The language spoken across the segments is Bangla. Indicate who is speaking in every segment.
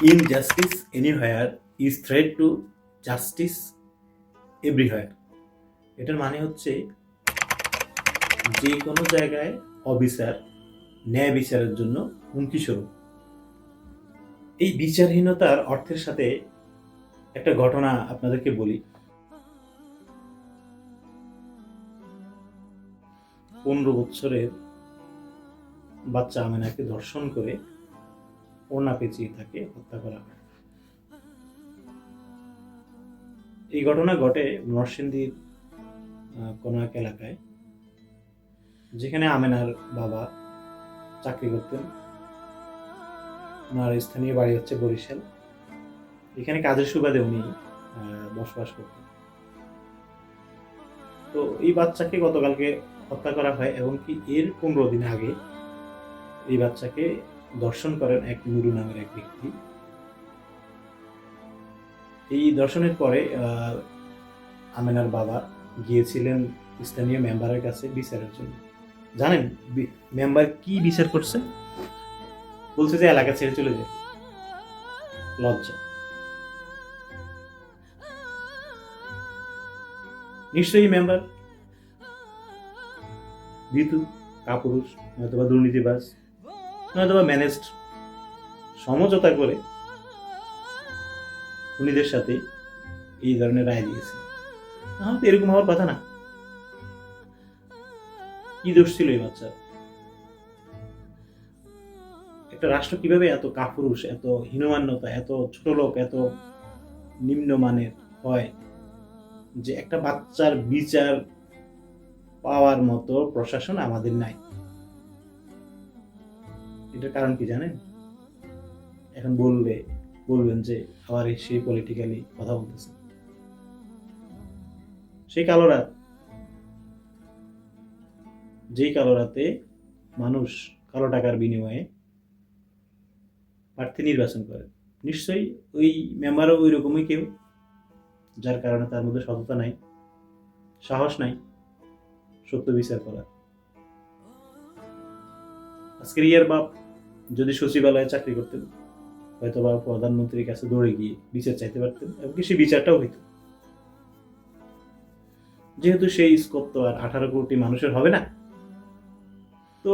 Speaker 1: Injustice anywhere is threat to justice everywhere. এটার মানে হচ্ছে যে কোনো জায়গায় অবিচার ন্যায় বিচারের জন্য হুমকি স্বরূপ। এই বিচারহীনতার অর্থের সাথে একটা ঘটনা আপনাদেরকে বলি। 15 বছরের বাচ্চা আমেনাকে ধর্ষণ করে ওড়না পেঁচিয়ে তাকে হত্যা করা হয়। এই ঘটনা ঘটে নরসিংদীর কোনো এক এলাকায়, যেখানে আমেনার বাবা চাকরি করতেন। ওনার স্থানীয় বাড়ি হচ্ছে বরিশাল। এখানে কাজের সুবাদে উনি বসবাস করতেন। তো এই বাচ্চাকে গতকালকে হত্যা করা হয়, এবং কি এর 15 দিন আগে এই বাচ্চাকে দর্শন করেন এক নুরু নামের এক ব্যক্তি। এই দর্শনের পরে আমেনার বাবা গিয়েছিলেন স্থানীয় মেম্বারের কাছে বিচারের জন্য। জানেন মেম্বার কি বিচার করছে? বলছে যে এলাকা ছেড়ে চলে যায়। লজ্জা! নিশ্চয়ই মেম্বার ভীতু, কাপুরুষ, নয়তোবা দুর্নীতিবাজ, নয়তোবা ম্যানেজড সমঝোতা করে খুনিদের সাথে এই ধরনের রায় দিয়েছে। তাহলে তো এরকম হওয়ার কথা না। কি দোষ ছিল এই বাচ্চার? একটা রাষ্ট্র কিভাবে এত কাপুরুষ, এত হীনমান্যতা, এত ছোট লোক, এত নিম্নমানের হয় যে একটা বাচ্চার বিচার পাওয়ার মতো প্রশাসন আমাদের নাই? এটার কারণ কি জানেন? এখন বলবেন যে আবার সেই পলিটিক্যালি কথা বলতেছে। সেই কালো রাত, যেই কালো রাতে মানুষ কালো টাকার বিনিময়ে প্রার্থী নির্বাচন করে, নিশ্চয়ই ওই মেম্বারও ওই রকমই কেউ, যার কারণে তার মধ্যে সততা নাই, সাহস নাই সত্য বিচার করার। আজকের ইয়ার বাপ যদি সচিবালয়ে চাকরি করতেন, হয়তো বা প্রধানমন্ত্রীর কাছে দৌড়ে গিয়ে বিচার চাইতে পারতেন, এবং সেই বিচারটাও হইত। যেহেতু সেই স্কোপ তো আর 18 কোটি মানুষের হবে না, তো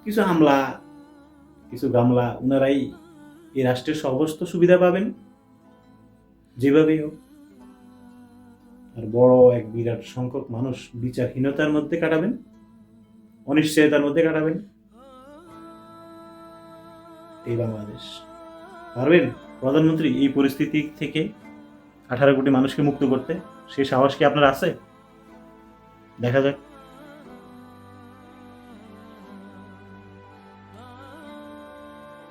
Speaker 1: কিছু আমলা, কিছু গামলা, ওনারাই এই রাষ্ট্রের সমস্ত সুবিধা পাবেন যেভাবেই হোক। আর বড় এক বিরাট সংখ্যক মানুষ বিচারহীনতার মধ্যে কাটাবেন, অনিশ্চয়তার মধ্যে কাটাবেন। এই বাংলাদেশ পারবেন প্রধানমন্ত্রী এই পরিস্থিতি থেকে 18 কোটি মানুষকে মুক্ত করতে? সেই সাহস কি আপনার আছে? দেখা যাক।